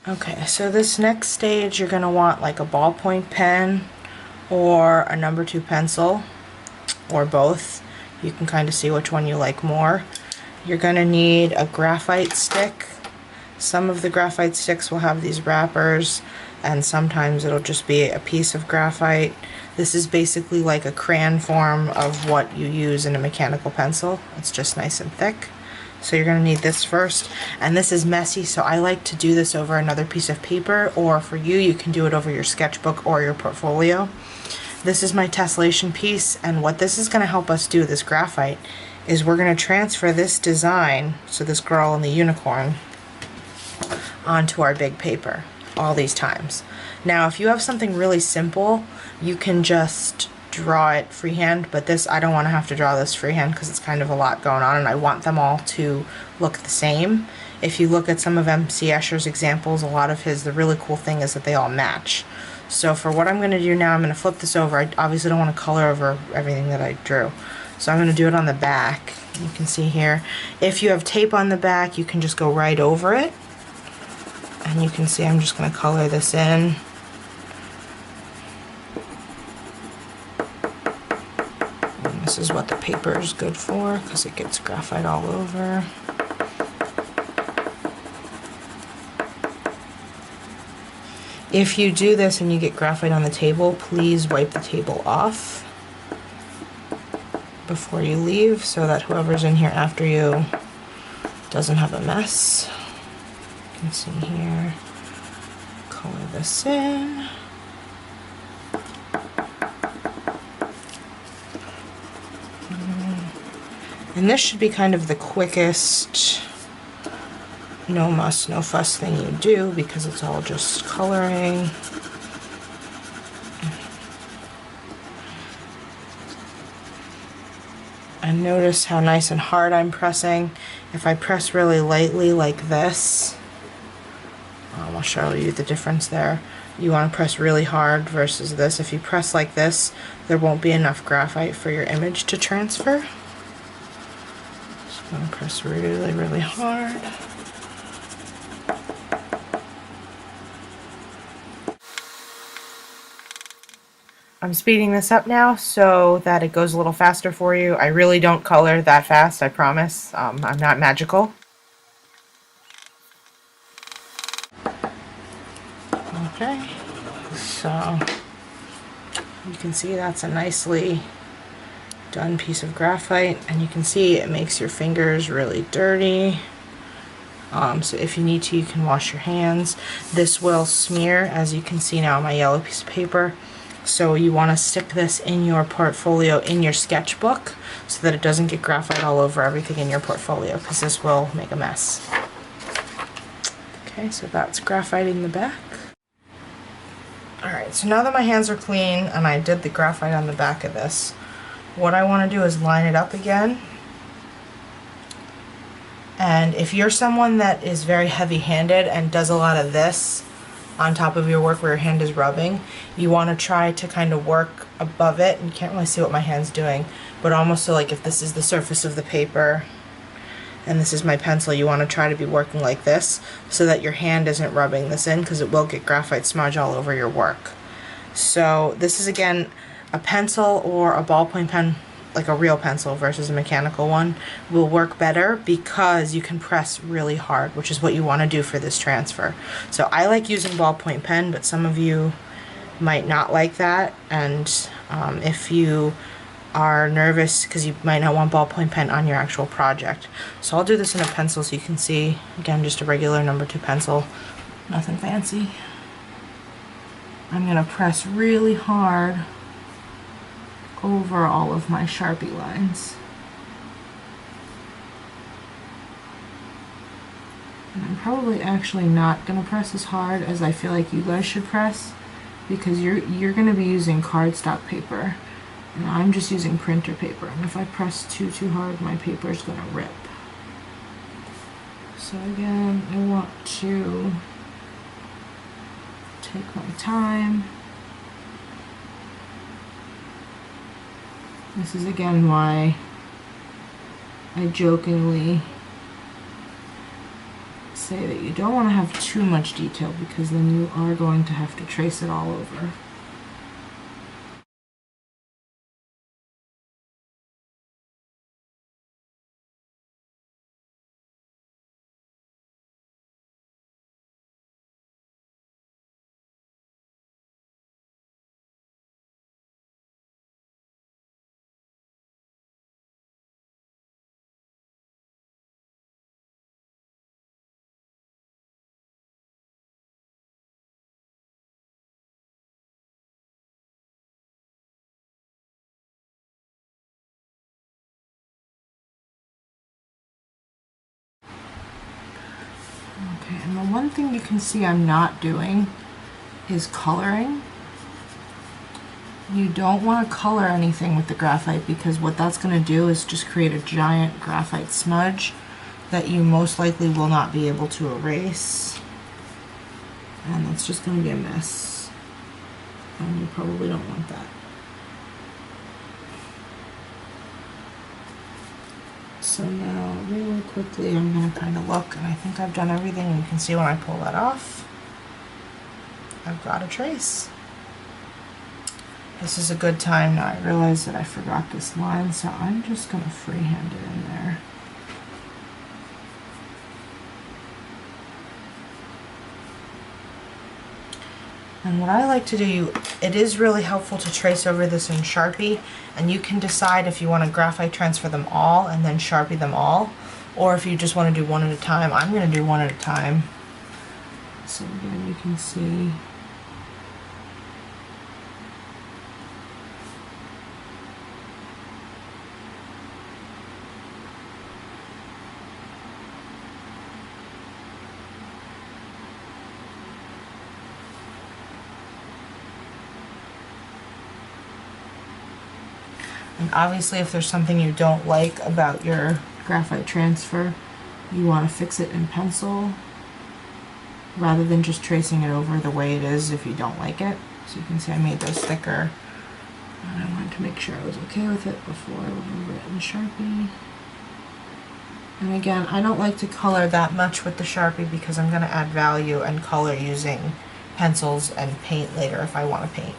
Okay, so this next stage you're gonna want like a ballpoint pen or a number 2 pencil, or both. You can kind of see which one you like more. You're gonna need a graphite stick. Some of the graphite sticks will have these wrappers, and sometimes it'll just be a piece of graphite. This is basically like a crayon form of what you use in a mechanical pencil. It's just nice and thick. So you're gonna need this first, and this is messy, so I like to do this over another piece of paper, or for you, you can do it over your sketchbook or your portfolio. This is my tessellation piece, and what this is gonna help us do, this graphite, is we're gonna transfer this design, so this girl and the unicorn, onto our big paper all these times. Now, if you have something really simple, you can just draw it freehand, but this, I don't want to have to draw this freehand because it's kind of a lot going on, and I want them all to look the same. If you look at some of MC Escher's examples, a lot of his, the really cool thing is that they all match. So for what I'm going to do now, I'm going to flip this over. I obviously don't want to color over everything that I drew, so I'm going to do it on the back. You can see here, if you have tape on the back, you can just go right over it, and you can see I'm just going to color this in. This is what the paper is good for, because it gets graphite all over. If you do this and you get graphite on the table, please wipe the table off before you leave, so that whoever's in here after you doesn't have a mess. You can see here, color this in. And this should be kind of the quickest, no muss, no fuss thing you do, because it's all just coloring. And notice how nice and hard I'm pressing. If I press really lightly like this, I'll show you the difference there. You want to press really hard versus this. If you press like this, there won't be enough graphite for your image to transfer. I'm going to press really, really hard. I'm speeding this up now so that it goes a little faster for you. I really don't color that fast, I promise. I'm not magical. Okay, so you can see that's a nicely done piece of graphite, and you can see it makes your fingers really dirty. So if you need to, you can wash your hands. This will smear, as you can see now on my yellow piece of paper. So you want to stick this in your portfolio, in your sketchbook, so that it doesn't get graphite all over everything in your portfolio, because this will make a mess. Okay, so that's graphiting the back. Alright, so now that my hands are clean and I did the graphite on the back of this, what I want to do is line it up again. And if you're someone that is very heavy-handed and does a lot of this on top of your work where your hand is rubbing, you want to try to kind of work above it. And you can't really see what my hand's doing, but almost so like if this is the surface of the paper and this is my pencil, you want to try to be working like this so that your hand isn't rubbing this in, because it will get graphite smudge all over your work. So this is, again, a pencil or a ballpoint pen, like a real pencil versus a mechanical one, will work better because you can press really hard, which is what you want to do for this transfer. So I like using ballpoint pen, but some of you might not like that, and if you are nervous because you might not want ballpoint pen on your actual project. So I'll do this in a pencil so you can see, again, just a regular number 2 pencil, nothing fancy. I'm going to press really hard over all of my Sharpie lines. And I'm probably actually not going to press as hard as I feel like you guys should press, because you're going to be using cardstock paper, and I'm just using printer paper, and if I press too hard, my paper is going to rip. So again, I want to take my time. This is again why I jokingly say that you don't want to have too much detail because then you are going to have to trace it all over. Okay, and the one thing you can see I'm not doing is coloring. You don't want to color anything with the graphite because what that's going to do is just create a giant graphite smudge that you most likely will not be able to erase. And that's just going to be a mess. And you probably don't want that. So now, really quickly, I'm going to kind of look, and I think I've done everything. And you can see when I pull that off, I've got a trace. This is a good time now. I realize that I forgot this line, so I'm just going to freehand it in there. And what I like to do, it is really helpful to trace over this in Sharpie, and you can decide if you want to graphite transfer them all and then Sharpie them all, or if you just want to do one at a time. I'm going to do one at a time. So again, you can see. And obviously if there's something you don't like about your graphite transfer, you want to fix it in pencil rather than just tracing it over the way it is if you don't like it. So you can see I made those thicker, and I wanted to make sure I was okay with it before I went over it in Sharpie. And again, I don't like to color that much with the Sharpie because I'm going to add value and color using pencils and paint later if I want to paint.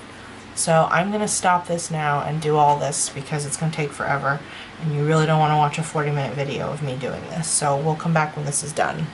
So I'm going to stop this now and do all this because it's going to take forever and you really don't want to watch a 40-minute video of me doing this. So we'll come back when this is done.